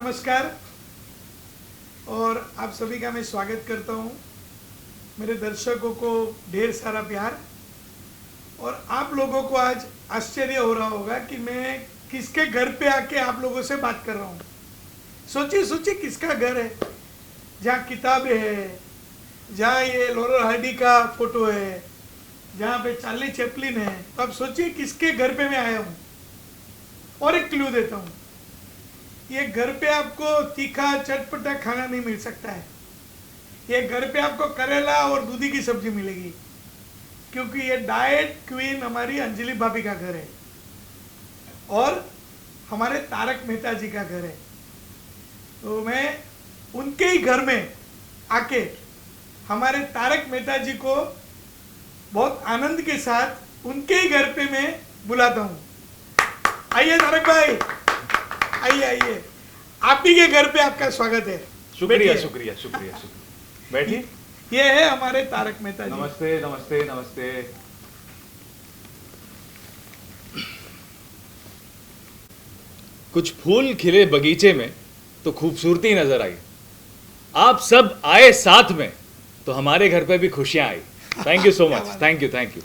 नमस्कार और आप सभी का मैं स्वागत करता हूँ। मेरे दर्शकों को ढेर सारा प्यार। और आप लोगों को आज आश्चर्य हो रहा होगा कि मैं किसके घर पे आके आप लोगों से बात कर रहा हूँ। सोचिए सोचिए किसका घर है जहाँ किताबें है, जहाँ ये लॉरेल हार्डी का फोटो है, जहाँ पे चार्ली चैपलिन है। तो आप सोचिए किसके घर पे मैं आया हूँ। और एक क्लू देता हूँ, ये घर पे आपको तीखा चटपटा खाना नहीं मिल सकता है। ये घर पे आपको करेला और दूधी की सब्जी मिलेगी, क्योंकि ये डाइट क्वीन हमारी अंजलि भाभी का घर है और हमारे तारक मेहता जी का घर है। तो मैं उनके ही घर में आके हमारे तारक मेहता जी को बहुत आनंद के साथ उनके ही घर पे मैं बुलाता हूँ। आइए तारक भाई, आइए आइए, आप ही के घर पे आपका स्वागत है। शुक्रिया शुक्रिया शुक्रिया शुक्रिया। बैठिए। ये है हमारे तारक मेहता जी। नमस्ते नमस्ते नमस्ते। कुछ फूल खिले बगीचे में तो खूबसूरती नजर आई। आप सब आए साथ में तो हमारे घर पे भी खुशियां आई। Thank you so much. Thank you thank you.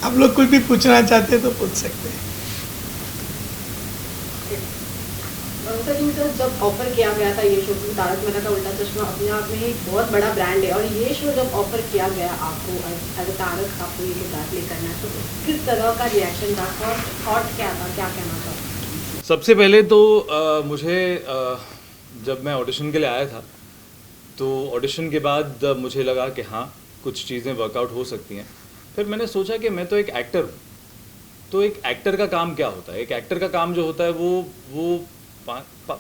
आप लोग कुछ भी पूछना चाहते हैं तो पूछ सकते हैं। जब ऑफर किया गया था ये शो, तारक मेहता का उल्टा चश्मा अपने आप में एक बहुत बड़ा ब्रांड है, और ये शो जब ऑफर किया गया आपको एज तारक, आपको ये किताब प्ले करना है, तो किस तरह का रिएक्शन था और थॉट क्या था, क्या कहना था? सबसे पहले तो मुझे जब मैं ऑडिशन के लिए आया था तो ऑडिशन के बाद मुझे लगा कि हाँ कुछ चीज़ें वर्कआउट हो सकती हैं। फिर मैंने सोचा कि मैं तो एक एक्टर हूँ, तो एक एक्टर का काम क्या होता है। एक एक्टर का काम जो होता है वो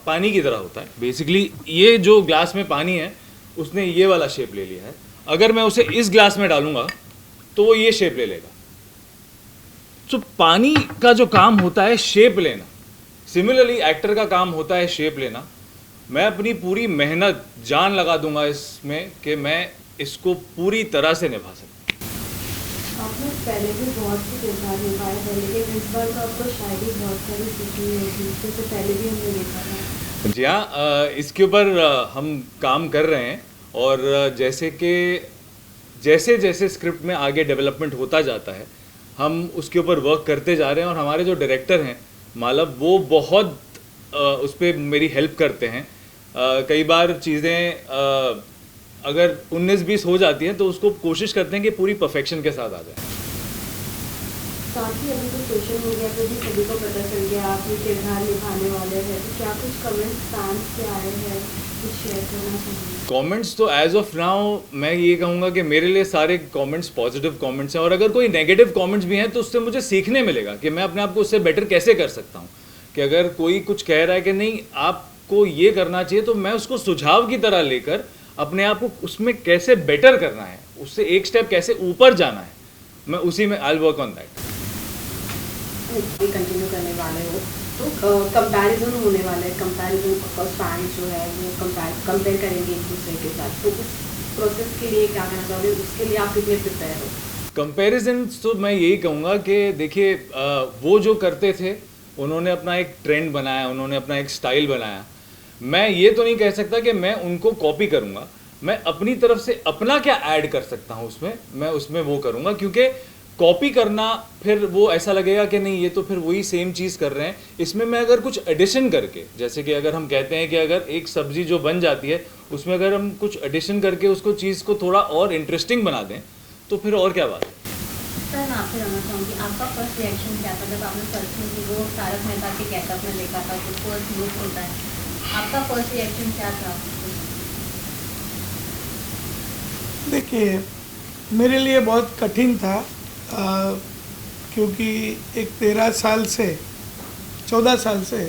पानी की तरह होता है। बेसिकली ये जो ग्लास में पानी है उसने ये वाला शेप ले लिया है। अगर मैं उसे इस ग्लास में डालूंगा तो वो ये शेप ले लेगा। तो पानी का जो काम होता है शेप लेना, सिमिलरली एक्टर का काम होता है शेप लेना। मैं अपनी पूरी मेहनत जान लगा दूंगा इसमें कि मैं इसको पूरी तरह से निभा सकूं। आपने पहले भी बहुत सी किरदार निभाए हैं, लेकिन इस बार तो आपको शायद ही बहुत सारी सीखनी होगी, इससे पहले भी हमने देखा था। जी हाँ, इसके ऊपर हम काम कर रहे हैं और जैसे जैसे स्क्रिप्ट में आगे डेवलपमेंट होता जाता है हम उसके ऊपर वर्क करते जा रहे हैं। और हमारे जो डायरेक्टर हैं मालव, वो बहुत उस पर मेरी हेल्प करते हैं। कई बार चीज़ें अगर 19-20 हो जाती हैं तो उसको कोशिश करते हैं कि पूरी परफेक्शन के साथ आ जाए। साथ ही अभी तो सोशल मीडिया पे भी सभी को पता चल गया आप ये किरदार निभाने वाले हैं, तो क्या कुछ कमेंट्स फैंस से आए हैं, कुछ शेयर करना चाहिए? कमेंट्स तो एज ऑफ नाउ मैं ये कहूँगा कि मेरे लिए सारे कमेंट्स पॉजिटिव कमेंट्स हैं। और अगर कोई नेगेटिव कमेंट्स भी हैं तो उससे मुझे सीखने मिलेगा कि मैं अपने आप को उससे बेटर कैसे कर सकता हूँ। कि अगर कोई कुछ कह रहा है कि नहीं आपको ये करना चाहिए, तो मैं उसको सुझाव की तरह लेकर अपने आप को उसमें कैसे बेटर करना है, उससे एक स्टेप कैसे ऊपर जाना है, मैं उसी में I work on that. Continue करने वाले हो तो कंपैरिजन होने वाला है। कंपैरिजन ऑफकोर्स फैंस जो है वो कंपेयर करेंगे एक दूसरे के साथ, तो उस प्रोसेस के लिए क्या कहना चाहोगे, उसके लिए आप कितने प्रिपेयर हो? कंपैरिजन तो मैं यही कहूँगा कि देखिए वो जो करते थे उन्होंने अपना एक ट्रेंड बनाया, उन्होंने अपना एक स्टाइल बनाया। मैं ये तो नहीं कह सकता कि मैं उनको कॉपी करूँगा। मैं अपनी तरफ से अपना क्या ऐड कर सकता हूँ उसमें, मैं उसमें वो करूँगा। क्योंकि कॉपी करना फिर वो ऐसा लगेगा कि नहीं ये तो फिर वही सेम चीज़ कर रहे हैं। इसमें मैं अगर कुछ एडिशन करके, जैसे कि अगर हम कहते हैं कि अगर एक सब्जी जो बन जाती है उसमें अगर हम कुछ एडिशन करके उसको चीज़ को थोड़ा और इंटरेस्टिंग बना दें तो फिर और क्या बात है। सर मैं आपसे जानना चाहूँगी, आपका फर्स्ट रिएक्शन क्या था जब आपने पर्सनली वो तारक मेहता के गेटअप में देखा था, जो फर्स्ट लुक होता है, आपका फर्स्ट रिएक्शन क्या था? देखिए मेरे लिए बहुत कठिन था, क्योंकि एक 13 साल से 14 साल से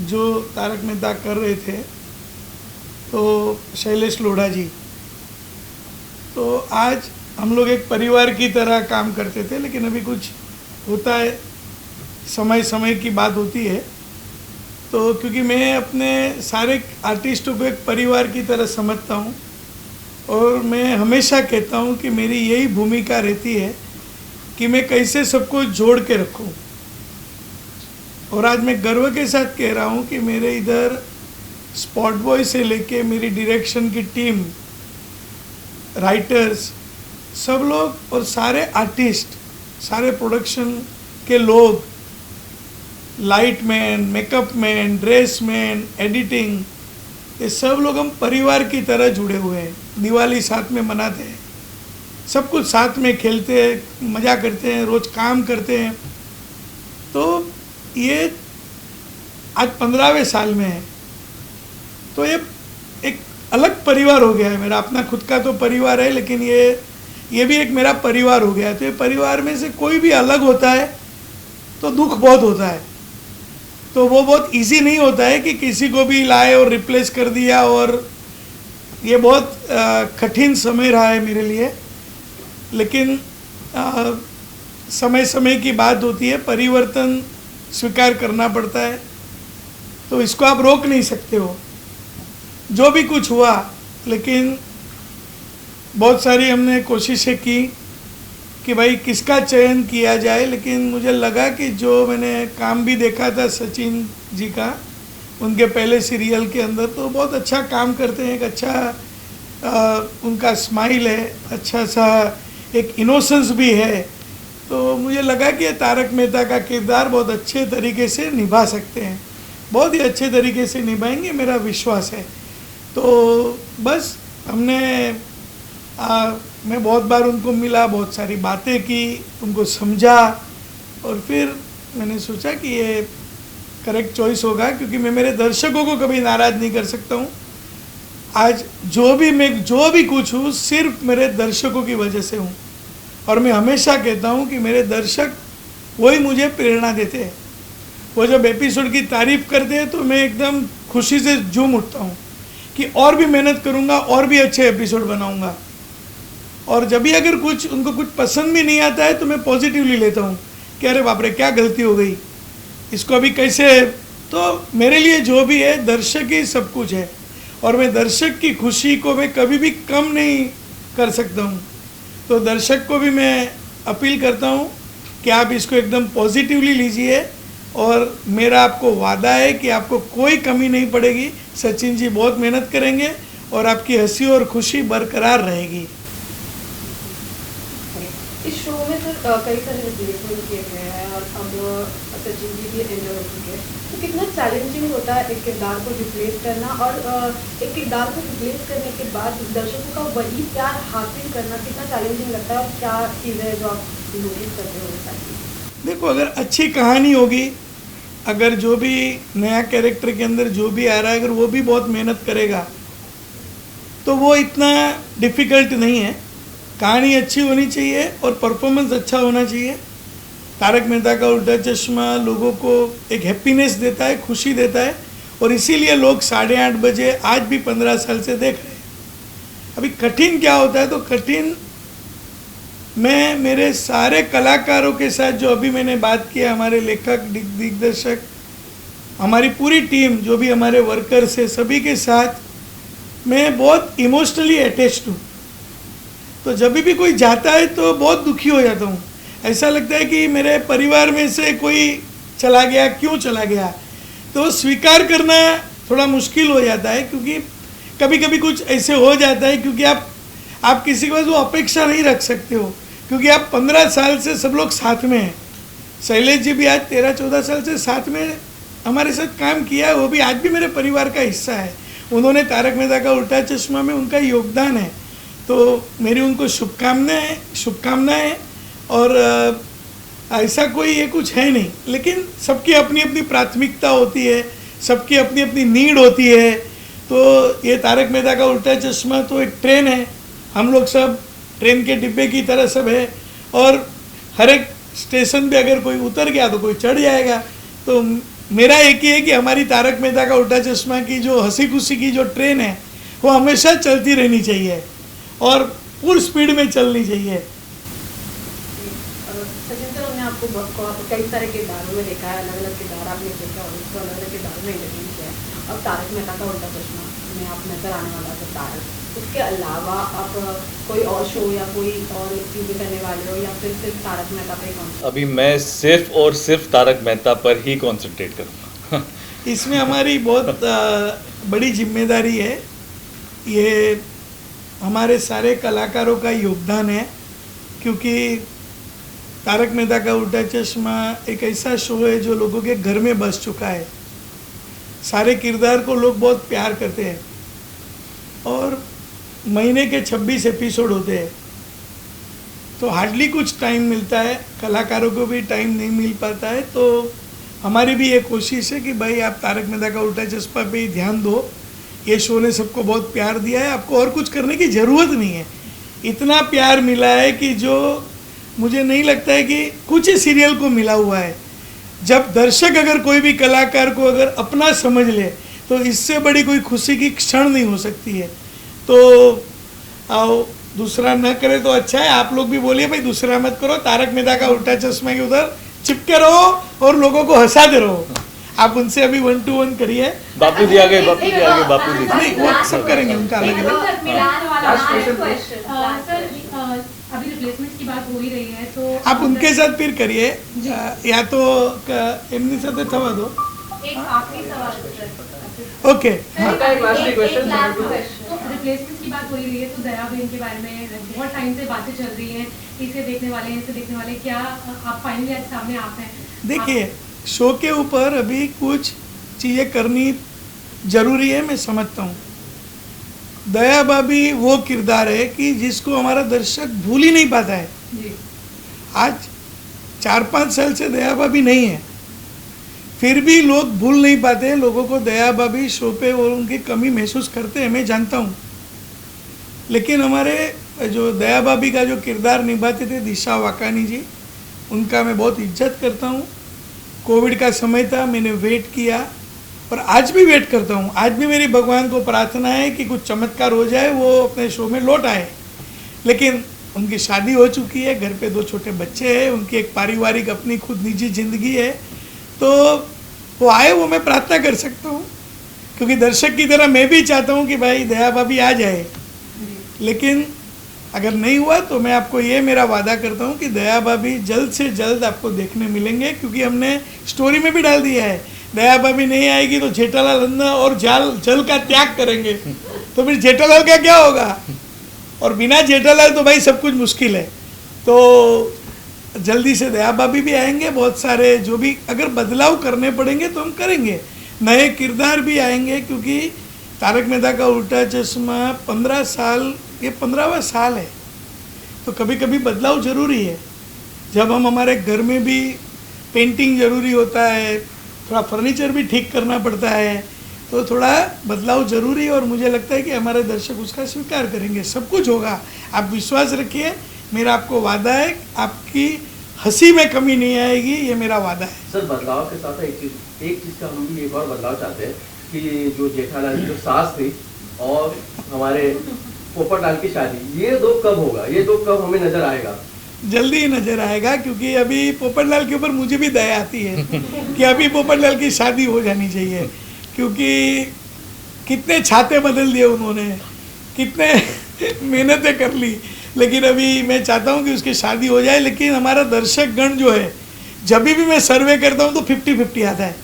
जो तारक मेहता कर रहे थे, तो शैलेश लोढ़ा जी, तो आज हम लोग एक परिवार की तरह काम करते थे। लेकिन अभी कुछ होता है, समय समय की बात होती है, तो क्योंकि मैं अपने सारे आर्टिस्टों को एक परिवार की तरह समझता हूँ और मैं हमेशा कहता हूँ कि मेरी यही भूमिका रहती है कि मैं कैसे सबको जोड़ के रखूँ। और आज मैं गर्व के साथ कह रहा हूँ कि मेरे इधर स्पॉट बॉय से लेके मेरी डायरेक्शन की टीम, राइटर्स, सब लोग और सारे आर्टिस्ट, सारे प्रोडक्शन के लोग, light man, makeup man, dress man, editing, ये सब लोग हम परिवार की तरह जुड़े हुए हैं। दिवाली साथ में मनाते हैं, सब कुछ साथ में खेलते हैं, मज़ा करते हैं, रोज़ काम करते हैं। तो ये आज 15वें साल में है, तो ये एक अलग परिवार हो गया है मेरा। अपना खुद का तो परिवार है, लेकिन ये भी एक मेरा परिवार हो गया है। तो ये परिवार में से कोई भी अलग होता है तो दुख बहुत होता है। तो वो बहुत इजी नहीं होता है कि किसी को भी लाए और रिप्लेस कर दिया, और ये बहुत कठिन समय रहा है मेरे लिए। लेकिन समय समय की बात होती है, परिवर्तन स्वीकार करना पड़ता है, तो इसको आप रोक नहीं सकते हो। जो भी कुछ हुआ, लेकिन बहुत सारी हमने कोशिशें की कि भाई किसका चयन किया जाए, लेकिन मुझे लगा कि जो मैंने काम भी देखा था सचिन जी का, उनके पहले सीरियल के अंदर, तो बहुत अच्छा काम करते हैं। एक अच्छा उनका स्माइल है, अच्छा सा एक इनोसेंस भी है। तो मुझे लगा कि तारक मेहता का किरदार बहुत अच्छे तरीके से निभा सकते हैं, बहुत ही अच्छे तरीके से निभाएंगे, मेरा विश्वास है। तो बस हमने मैं बहुत बार उनको मिला, बहुत सारी बातें की, उनको समझा, और फिर मैंने सोचा कि ये करेक्ट चॉइस होगा, क्योंकि मैं मेरे दर्शकों को कभी नाराज़ नहीं कर सकता हूँ। आज जो भी कुछ हूँ, सिर्फ मेरे दर्शकों की वजह से हूँ। और मैं हमेशा कहता हूँ कि मेरे दर्शक वही मुझे प्रेरणा देते हैं। वो जब एपिसोड की तारीफ़ करते हैं तो मैं एकदम खुशी से झूम उठता हूँ कि और भी मेहनत करूँगा, और भी अच्छे एपिसोड बनाऊँगा। और जब भी अगर उनको कुछ पसंद भी नहीं आता है तो मैं पॉजिटिवली लेता हूँ कि अरे बाप रे, क्या गलती हो गई, इसको अभी कैसे। तो मेरे लिए जो भी है, दर्शक ही सब कुछ है, और मैं दर्शक की खुशी को मैं कभी भी कम नहीं कर सकता हूँ। तो दर्शक को भी मैं अपील करता हूँ कि आप इसको एकदम पॉजिटिवली लीजिए, और मेरा आपको वादा है कि आपको कोई कमी नहीं पड़ेगी। सचिन जी बहुत मेहनत करेंगे और आपकी हंसी और खुशी बरकरार रहेगी। इस शो में सर कई सारे रिप्लेसमेंट किए गए हैं, और अब सचिन जी भी एंटर हो चुके हैं। तो कितना चैलेंजिंग होता है एक किरदार को रिप्लेस करना, और एक किरदार को रिप्लेस करने के बाद दर्शकों का वही प्यार हासिल करना कितना चैलेंजिंग लगता है, और क्या चीज़ें हैं जो आप नोटिस करते हो? देखो, अगर अच्छी कहानी होगी, अगर जो भी नया कैरेक्टर के अंदर जो भी आ रहा है, अगर वो भी बहुत मेहनत करेगा, तो वो इतना डिफ़िकल्ट नहीं है। कहानी अच्छी होनी चाहिए और परफॉर्मेंस अच्छा होना चाहिए। तारक मेहता का उल्टा चश्मा लोगों को एक हैप्पीनेस देता है, खुशी देता है, और इसीलिए लोग 8:30 बजे आज भी 15 साल से देख रहे हैं। अभी कठिन क्या होता है, तो कठिन मैं मेरे सारे कलाकारों के साथ जो अभी मैंने बात किया, हमारे लेखक, दिग्दर्शक, हमारी पूरी टीम, जो भी हमारे वर्कर्स है, सभी के साथ मैं बहुत इमोशनली अटैच्ड हूँ। तो जब भी कोई जाता है तो बहुत दुखी हो जाता हूँ। ऐसा लगता है कि मेरे परिवार में से कोई चला गया, क्यों चला गया। तो स्वीकार करना थोड़ा मुश्किल हो जाता है, क्योंकि कभी कभी कुछ ऐसे हो जाता है, क्योंकि आप किसी के पास वो अपेक्षा नहीं रख सकते हो, क्योंकि आप 15 साल से सब लोग साथ में हैं। शैलेश जी भी आज 13-14 साल से साथ में हमारे साथ काम किया है, वो भी आज भी मेरे परिवार का हिस्सा है। उन्होंने तारक मेहता का उल्टा चश्मा में उनका योगदान है, तो मेरी उनको शुभकामनाएं। और ऐसा कोई ये कुछ है नहीं, लेकिन सबकी अपनी अपनी प्राथमिकता होती है, सबकी अपनी अपनी नीड होती है। तो ये तारक मेहता का उल्टा चश्मा तो एक ट्रेन है, हम लोग सब ट्रेन के डिब्बे की तरह सब है, और हर एक स्टेशन पे अगर कोई उतर गया तो कोई चढ़ जाएगा। तो मेरा एक ही है कि हमारी तारक मेहता का उल्टा चश्मा की जो हंसी खुशी की जो ट्रेन है, वो हमेशा चलती रहनी चाहिए और फुल स्पीड में चलनी चाहिए। सचिन सर, हमने आपको आपको कई सारे किरदारों में देखा है, अलग अलग किरदार आपने किया और उसको अलग अलग किरदारों में एंटरटेन किया है। अब तारक मेहता का उल्टा चश्मा में आप नजर आने वाला था तारक, उसके अलावा आप कोई और शो या कोई और चीज़ें करने वाले हो या फिर सिर्फ तारक मेहता पे कॉन्सेंट्रेट? अभी मैं सिर्फ और सिर्फ तारक मेहता पर ही कंसंट्रेट करूँगा। इसमें हमारी बहुत बड़ी जिम्मेदारी है, ये हमारे सारे कलाकारों का योगदान है, क्योंकि तारक मेहता का उल्टा चश्मा एक ऐसा शो है जो लोगों के घर में बस चुका है। सारे किरदार को लोग बहुत प्यार करते हैं और महीने के 26 एपिसोड होते हैं, तो हार्डली कुछ टाइम मिलता है, कलाकारों को भी टाइम नहीं मिल पाता है। तो हमारी भी ये कोशिश है कि भाई आप तारक मेहता का उल्टा चश्मा पे ही ध्यान दो, ये शो ने सबको बहुत प्यार दिया है, आपको और कुछ करने की ज़रूरत नहीं है। इतना प्यार मिला है कि जो मुझे नहीं लगता है कि कुछ ही सीरियल को मिला हुआ है। जब दर्शक अगर कोई भी कलाकार को अगर अपना समझ ले तो इससे बड़ी कोई खुशी की क्षण नहीं हो सकती है। तो आओ, दूसरा न करे तो अच्छा है, आप लोग भी बोलिए भाई दूसरा मत करो, तारक मेहता का उल्टा चश्मा के उधर चिपके रहो और लोगों को हंसाते रहो। आप उनसे अभी 1 to 1 करिए। बापू जी आ गए, बापू जी आ गए, बापू जी। नहीं, वो सब करेंगे उनका अलग अलग। सर अभी रिप्लेसमेंट की बात हो ही रही है, तो आप उनके साथ फिर करिए, या तो एमनी साथ थवा दो। एक आखिरी सवाल सर। ओके, हाँ। तो रिप्लेसमेंट की बात हो ही रही है, तो दया बहन के बारे में बहुत टाइम से बातें चल रही हैं, इसे देखने वाले हैं, इसे देखने वाले, क्या आप फाइनली आज सामने आप हैं? देखिए, शो के ऊपर अभी कुछ चीज़ें करनी जरूरी है, मैं समझता हूँ। दया भाभी वो किरदार है कि जिसको हमारा दर्शक भूल ही नहीं पाता है। जी। आज 4-5 साल से दया भाभी नहीं है, फिर भी लोग भूल नहीं पाते हैं। लोगों को दया भाभी शो पे और उनकी कमी महसूस करते हैं, मैं जानता हूँ। लेकिन हमारे जो दया भाभी का जो किरदार निभाते थे दिशा वाकानी जी, उनका मैं बहुत इज्जत करता हूँ। कोविड का समय था, मैंने वेट किया और आज भी वेट करता हूँ। आज भी मेरी भगवान को प्रार्थना है कि कुछ चमत्कार हो जाए, वो अपने शो में लौट आए। लेकिन उनकी शादी हो चुकी है, घर पे 2 छोटे बच्चे हैं, उनकी एक पारिवारिक अपनी खुद निजी ज़िंदगी है, तो वो आए, वो मैं प्रार्थना कर सकता हूँ। क्योंकि दर्शक की तरह मैं भी चाहता हूँ कि भाई दया भाभी आ जाए, लेकिन अगर नहीं हुआ तो मैं आपको ये मेरा वादा करता हूँ कि दया भाभी जल्द से जल्द आपको देखने मिलेंगे। क्योंकि हमने स्टोरी में भी डाल दिया है, दया भाभी नहीं आएगी तो जेठालाल अन्ना और जल का त्याग करेंगे, तो फिर जेठालाल का क्या होगा? और बिना जेठालाल तो भाई सब कुछ मुश्किल है। तो जल्दी से दया भाभी भी आएंगे, बहुत सारे जो भी अगर बदलाव करने पड़ेंगे तो हम करेंगे, नए किरदार भी आएंगे। क्योंकि तारक मेहता का उल्टा चश्मा 15 साल, ये 15वां साल है, तो कभी कभी बदलाव ज़रूरी है। जब हम हमारे घर में भी पेंटिंग ज़रूरी होता है, थोड़ा फर्नीचर भी ठीक करना पड़ता है, तो थोड़ा बदलाव ज़रूरी है। और मुझे लगता है कि हमारे दर्शक उसका स्वीकार करेंगे, सब कुछ होगा, आप विश्वास रखिए। मेरा आपको वादा है, आपकी हंसी में कमी नहीं आएगी, ये मेरा वादा है। सर बदलाव के साथ एक चीज़ का हम भी एक और बदलाव चाहते हैं कि जो जेठालाल की जो सास थी और हमारे पोपटलाल की शादी, ये 2 कब होगा? ये 2 कब हमें नजर आएगा? जल्दी ही नजर आएगा, क्योंकि अभी पोपटलाल के ऊपर मुझे भी दया आती है कि अभी पोपटलाल की शादी हो जानी चाहिए। क्योंकि कितने छाते बदल दिए उन्होंने, कितने मेहनतें कर ली, लेकिन अभी मैं चाहता हूँ कि उसकी शादी हो जाए। लेकिन हमारा दर्शक गण जो है, जब भी मैं सर्वे करता हूँ तो 50-50 आता है।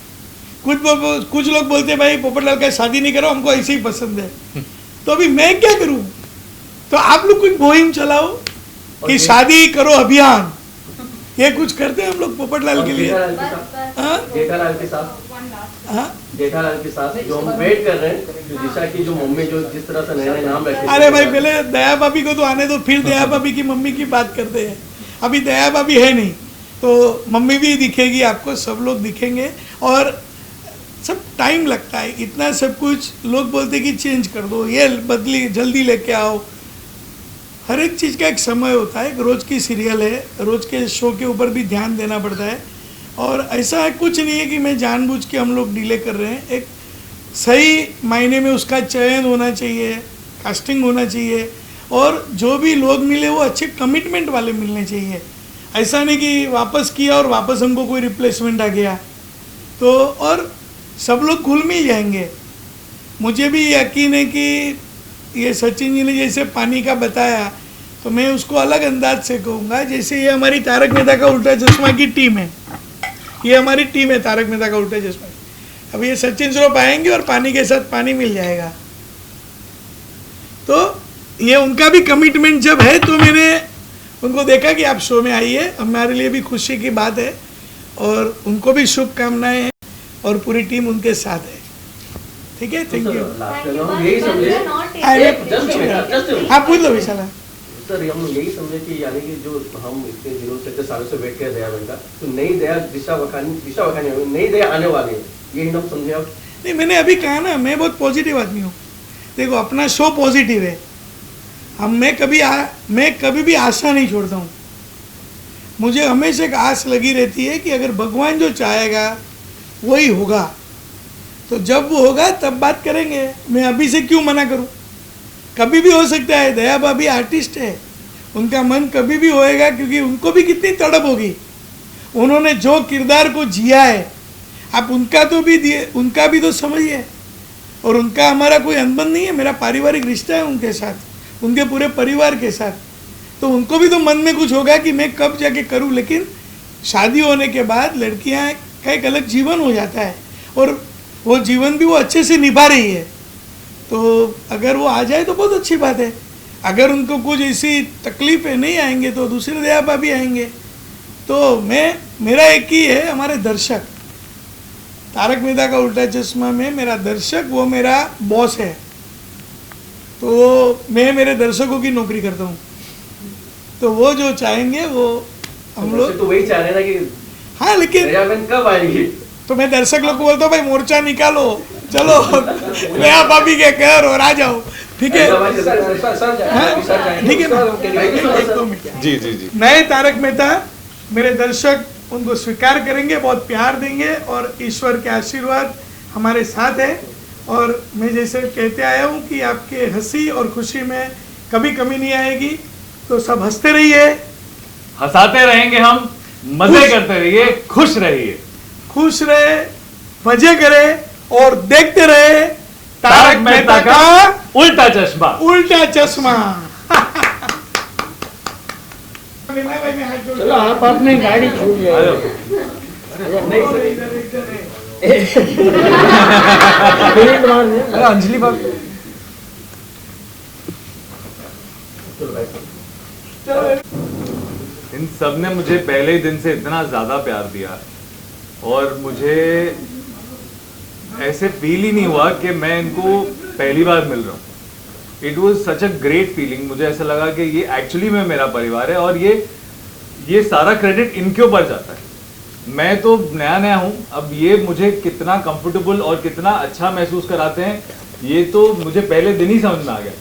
कुछ लोग बोलते हैं भाई पोपटलाल का शादी नहीं करो, हमको ऐसे ही पसंद है। तो अभी मैं क्या करूँ? तो आप लोग कुछ मुहिम चलाओ कि शादी करो अभियान, ये कुछ करते हैं हम लोग पोपटलाल के लिए। जेठालाल के साथ जेठालाल के साथ जो हम वेट कर रहे हैं, जो दिशा की जो मम्मी जो जिस तरह से नए नाम रखे। अरे भाई पहले दया भाभी को तो आने दो, फिर दया भाभी की मम्मी की बात करते हैं। अभी दया भाभी है नहीं, तो मम्मी भी दिखेगी आपको, सब लोग दिखेंगे। और सब टाइम लगता है, इतना सब कुछ लोग बोलते कि चेंज कर दो, ये बदली जल्दी लेके आओ। हर एक चीज़ का एक समय होता है, रोज़ की सीरियल है, रोज़ के शो के ऊपर भी ध्यान देना पड़ता है। और ऐसा है कुछ नहीं है कि मैं जानबूझ के हम लोग डिले कर रहे हैं। एक सही मायने में उसका चयन होना चाहिए, कास्टिंग होना चाहिए, और जो भी लोग मिले वो अच्छे कमिटमेंट वाले मिलने चाहिए। ऐसा नहीं कि वापस किया और वापस हमको कोई रिप्लेसमेंट आ गया तो, और सब लोग घुल मिल जाएंगे। मुझे भी यकीन है कि ये सचिन जी ने जैसे पानी का बताया तो मैं उसको अलग अंदाज से कहूँगा। जैसे ये हमारी तारक मेहता का उल्टा चश्मा की टीम है, ये हमारी टीम है तारक मेहता का उल्टा चश्मा। अब ये सचिन श्रॉफ आएंगे और पानी के साथ पानी मिल जाएगा। तो ये उनका भी कमिटमेंट जब है तो मैंने उनको देखा कि आप शो में आइए, हमारे लिए भी खुशी की बात है और उनको भी शुभकामनाएं हैं और पूरी टीम उनके साथ है। ठीक है, थैंक यू। हम यही समझे आप पूछ लो विशाला। सर, हम यही समझे कि यानी कि जो हम इतने दिनों से, इतने सालों से वेट कर रहे हैं दया का, तो नई दया दिशा वखानी नई दया आने वाली है, यही हम समझे। आप नहीं, मैंने अभी कहा ना, मैं बहुत पॉजिटिव आदमी हूँ। देखो, अपना शो पॉजिटिव है। मैं कभी भी आशा नहीं छोड़ता हूँ। मुझे हमेशा एक आस लगी रहती है कि अगर भगवान जो चाहेगा वही होगा, तो जब वो होगा तब बात करेंगे। मैं अभी से क्यों मना करूँ? कभी भी हो सकता है। दया भाभी आर्टिस्ट है, उनका मन कभी भी होएगा, क्योंकि उनको भी कितनी तड़प होगी। उन्होंने जो किरदार को जिया है, आप उनका भी तो समझिए। और उनका हमारा कोई अनबन नहीं है, मेरा पारिवारिक रिश्ता है उनके साथ, उनके पूरे परिवार के साथ। तो उनको भी तो मन में कुछ होगा कि मैं कब जाके करूं। लेकिन शादी होने के बाद लड़कियां का एक अलग जीवन हो जाता है और वो जीवन भी वो अच्छे से निभा रही है। तो अगर वो आ जाए तो बहुत अच्छी बात है। अगर उनको कुछ ऐसी तकलीफें नहीं आएंगे तो दूसरे दया भाभी आएंगे। तो मेरा एक ही है, हमारे दर्शक, तारक मेहता का उल्टा चश्मा में मेरा दर्शक वो मेरा बॉस है। तो मैं मेरे दर्शकों की नौकरी करता हूँ, तो वो जो चाहेंगे वो हम लोग तो वही चाह रहे ना कि हाँ, लेकिन दयाबेन कब आएगी। तो मैं दर्शक लोग को बोलता हूँ, भाई मोर्चा निकालो, चलो नया भाभी के घर और आ जाओ। ठीक है, ठीक है ना? जी जी जी। नए तारक मेहता मेरे दर्शक उनको स्वीकार करेंगे, बहुत प्यार देंगे और ईश्वर के आशीर्वाद हमारे साथ है। और मैं जैसे कहते आया हूँ कि आपके हंसी और खुशी में कभी कमी नहीं आएगी। तो सब हंसते रहिए, हंसाते रहेंगे हम, मजे करते रहिए, खुश रहिए, खुश रहे, मजे करे और देखते रहे तारक मेहता का उल्टा चश्मा। उल्टा चश्मा। चलो आप अपनी गाड़ी छूट जाए। अरे अंजलि भाभी, इन सब ने मुझे पहले ही दिन से इतना ज्यादा प्यार दिया और मुझे ऐसे फील ही नहीं हुआ कि मैं इनको पहली बार मिल रहा हूँ। It was such a great feeling. मुझे ऐसा लगा कि ये एक्चुअली में मेरा परिवार है और ये सारा क्रेडिट इनके ऊपर जाता है। मैं तो नया हूँ, अब ये मुझे कितना कंफर्टेबल और कितना अच्छा महसूस कराते हैं ये तो मुझे पहले दिन ही समझ में आ गया।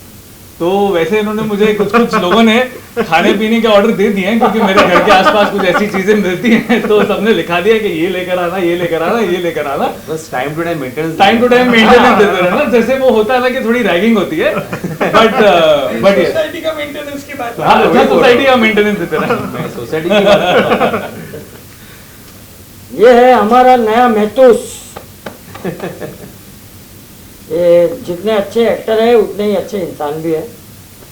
तो वैसे इन्होंने मुझे कुछ लोगों ने खाने पीने के ऑर्डर दे दिए हैं, क्योंकि मेरे घर के आसपास कुछ ऐसी चीजें मिलती हैं, तो सबने लिखा दिया कि ये लेकर आना, ये लेकर आना, ये लेकर आना। बस टाइम टू टाइम मेंटेनेंस देते रहना। जैसे वो होता है ना कि थोड़ी रैगिंग होती है, बट सोसाइटी का मेंटेनेंस की बात। हाँ, सोसाइटी का मेंटेनेंस देते रहना। सोसाइटी की बात। ये है हमारा नया महतूस। ये जितने अच्छे एक्टर है उतने ही अच्छे इंसान भी है।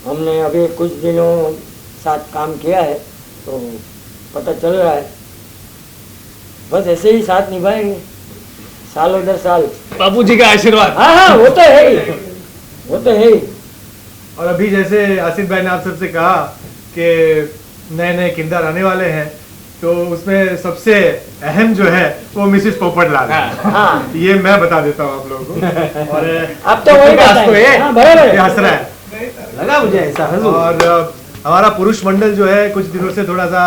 हमने अभी कुछ दिनों साथ काम किया है तो पता चल रहा है। बस ऐसे ही साथ निभाएंगे सालों दर साल। बाबू जी का आशीर्वाद। हाँ, वो तो है ही, वो तो है ही। और अभी जैसे आसिफ भाई ने आप सबसे कहा कि नए नए किरदार आने वाले हैं, तो उसमें सबसे अहम जो है वो मिसेस पोपटलाल है। हाँ, ये मैं बता देता हूँ आप लोगों को। और अब तो वही बताएं। हाँ, बराबर ये है। हंस रहा है लगा मुझे ऐसा। और हमारा पुरुष मंडल जो है कुछ दिनों से थोड़ा सा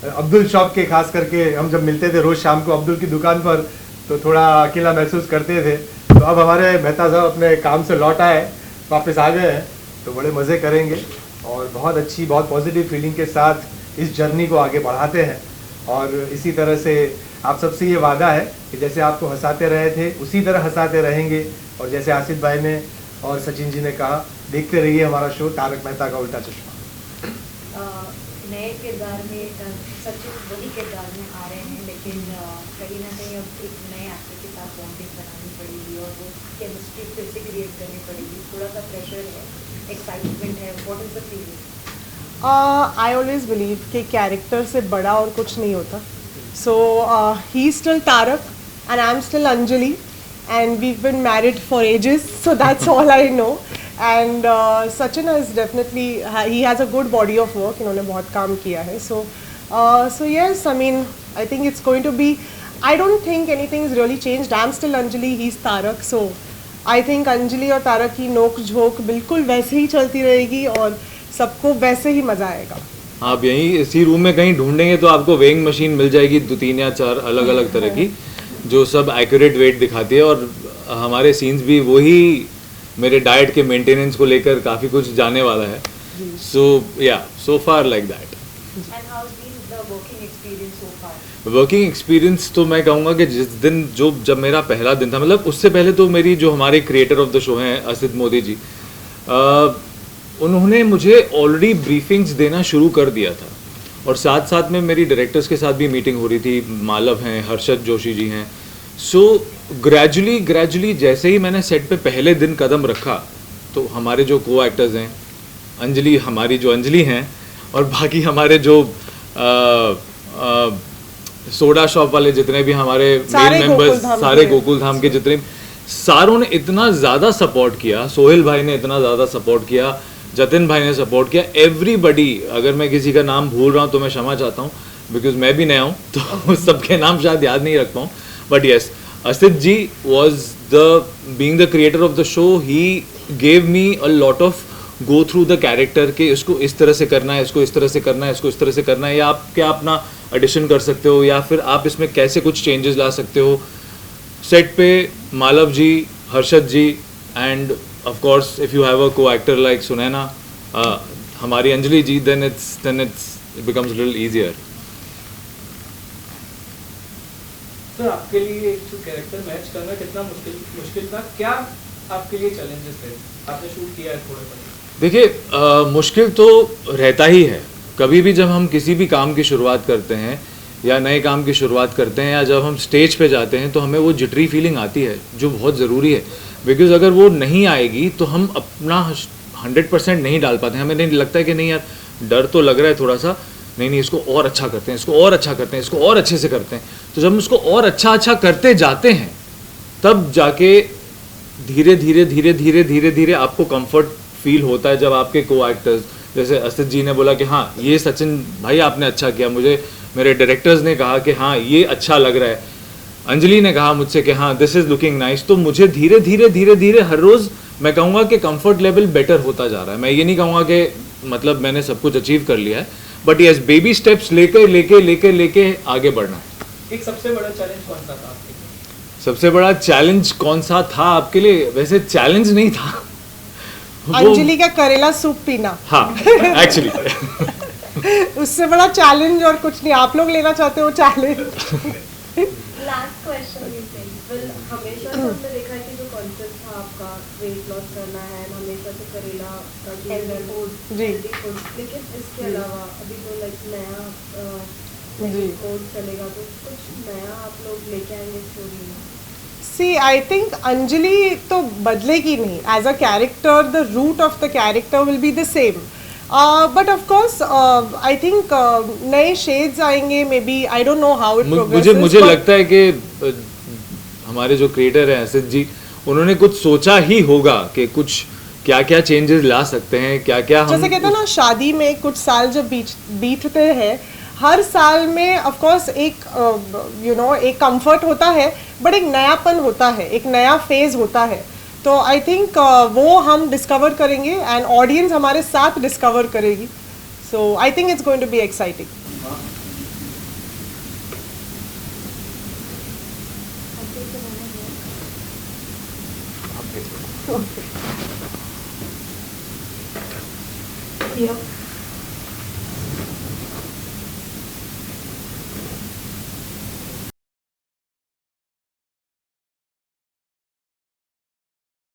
अब्दुल शॉप के, खास करके हम जब मिलते थे रोज शाम को अब्दुल की दुकान पर, तो थोड़ा अकेला महसूस करते थे। तो अब हमारे मेहता साहब अपने काम से लौट आए, वापस आ गए हैं, तो बड़े मज़े करेंगे और बहुत अच्छी, बहुत पॉजिटिव फीलिंग के साथ इस जर्नी को आगे बढ़ाते हैं। और इसी तरह से आप सबसे ये वादा है कि जैसे आपको हंसाते रहे थे उसी तरह हंसाते रहेंगे। और जैसे आसिफ भाई ने और सचिन जी ने कहा, देखते रहिए हमारा शो तारक मेहता का उल्टा चश्मा। नए किरदार में सचिन वही किरदार में आ रहे हैं, लेकिन कहीं ना कहीं अब एक नए एक्टर के साथ बॉन्डिंग बनानी पड़ेगी और वो केमिस्ट्री फिर से क्रिएट करनी पड़ेगी, थोड़ा सा प्रेशर है, एक्साइटमेंट है, what is the feeling? I always believe कि कैरेक्टर से बड़ा और कुछ नहीं होता. So he still Tarak and I am still Anjali and we've been married for ages, so that's all I know. And Sachin is definitely, he has a good body of work, इन्होंने बहुत काम किया है. So yes, I mean, I think it's going to be, I don't think anything's really changed. I'm still Anjali, he's Tarak, so I think Anjali और तारक की नोक झोंक बिल्कुल वैसे ही चलती रहेगी और सबको वैसे ही मजा आएगा. आप यहीं इसी रूम में कहीं ढूंढेंगे तो आपको वेइंग मशीन मिल जाएगी 2, 3 या 4 अलग अलग तरह की, जो सब एक्यूरेट वेट दिखाती है. और हमारे सीन्स भी वही मेरे डाइट के मेंटेनेंस को लेकर काफ़ी कुछ जाने वाला है. So yeah so far like that. And how has been the working experience so far? Working experience तो मैं कहूँगा कि जिस दिन जब मेरा पहला दिन था, मतलब उससे पहले तो मेरी जो हमारे क्रिएटर ऑफ द शो हैं असित मोदी जी, उन्होंने मुझे ऑलरेडी ब्रीफिंग्स देना शुरू कर दिया था. और साथ साथ में मेरी डायरेक्टर्स के साथ भी मीटिंग हो रही थी. मालव हैं, हर्षद जोशी जी हैं. सो ग्रेजुअली जैसे ही मैंने सेट पे पहले दिन कदम रखा तो हमारे जो को एक्टर्स हैं, अंजलि हमारी जो अंजलि हैं और बाकी हमारे जो सोडा शॉप वाले जितने भी हमारे मेन मेंबर्स, सारे गोकुल धाम के जितने, सारों ने इतना ज़्यादा सपोर्ट किया. सोहेल भाई ने इतना ज़्यादा सपोर्ट किया, जतिन भाई ने सपोर्ट किया, एवरीबडी. अगर मैं किसी का नाम भूल रहा हूँ तो मैं क्षमा चाहता हूँ, बिकॉज मैं भी नया हूँ तो सबके नाम शायद याद नहीं रख पाऊँ. But yes, Asit ji was being the creator of the show, he gave me a lot of go through the character के इसको इस तरह से करना है, इसको इस तरह से करना है, इसको इस तरह से करना है, या आप क्या अपना एडिशन कर सकते हो, या फिर आप इसमें कैसे कुछ चेंजेस ला सकते हो. सेट पे मालव जी, हर्षद जी, and of course if you have a co-actor like Sunaina, हमारी अंजलि जी, then it becomes a little easier. Sir आपके लिए एक जो कैरेक्टर मैच करना कितना मुश्किल था, क्या आपके लिए चैलेंजेस थे? आपने शूट किया है थोड़े पर. देखिए मुश्किल तो रहता ही है. कभी भी जब हम किसी भी काम की शुरुआत करते हैं या नए काम की शुरुआत करते हैं या जब हम स्टेज पे जाते हैं तो हमें वो जिटरी फीलिंग आती है जो बहुत ज़रूरी है. बिकॉज अगर वो नहीं आएगी तो हम अपना 100% नहीं डाल पाते. हमें नहीं लगता है कि नहीं यार डर तो लग रहा है थोड़ा सा, नहीं इसको और अच्छा करते हैं, इसको और अच्छा करते हैं, इसको और अच्छे से करते हैं. तो जब हम उसको और अच्छा करते जाते हैं तब जाके धीरे धीरे आपको कंफर्ट फील होता है. जब आपके को एक्टर्स जैसे असित जी ने बोला कि हाँ ये सचिन भाई आपने अच्छा किया, मुझे मेरे डायरेक्टर्स ने कहा कि हाँ ये अच्छा लग रहा है, अंजलि ने कहा मुझसे कि हाँ दिस इज़ लुकिंग नाइस, तो मुझे धीरे धीरे हर रोज़ मैं कहूँगा कि कंफर्ट लेवल बेटर होता जा रहा है. मैं ये नहीं कहूँगा कि मतलब मैंने सब कुछ अचीव कर लिया है, बट यस बेबी स्टेप्स लेके आगे बढ़ना है. एक सबसे बड़ा चैलेंज कौन सा था आपके लिए? सबसे बड़ा चैलेंज कौन सा था आपके लिए? वैसे चैलेंज नहीं था, अंजलि का करेला सूप पीना. हाँ एक्चुअली उससे बड़ा चैलेंज और कुछ नहीं. आप लोग लेना चाहते हो चैलेंज? लास्ट क्वेश्चन हमेशा से हमने देखा है कि जो कॉन्सेप्ट था आपका वेट लॉस करना है, हमेशा से करेला जी, लेकिन इसके अलावा अभी तो लाइक नया कोर्स चलेगा, तो कुछ नया आप लोग लेके आएंगे स्टोरी में? See, I think अंजलि तो बदलेगी नहीं. As a character, the root of the character will be the same. But of course, I think नए shades आएंगे. Maybe I don't know how it progresses. मुझे लगता है कि हमारे जो क्रिएटर हैं असित जी, उन्होंने कुछ सोचा ही होगा कि कुछ क्या चेंजेस ला सकते हैं, क्या जैसे कहते हैं ना, शादी में कुछ साल जब बीतते हैं, हर साल में ऑफ कोर्स एक एक कंफर्ट होता है, बट एक नयापन होता है, एक नया फेज होता है. तो आई थिंक वो हम डिस्कवर करेंगे एंड ऑडियंस हमारे साथ डिस्कवर करेगी. So I think it's going to be exciting. Yeah.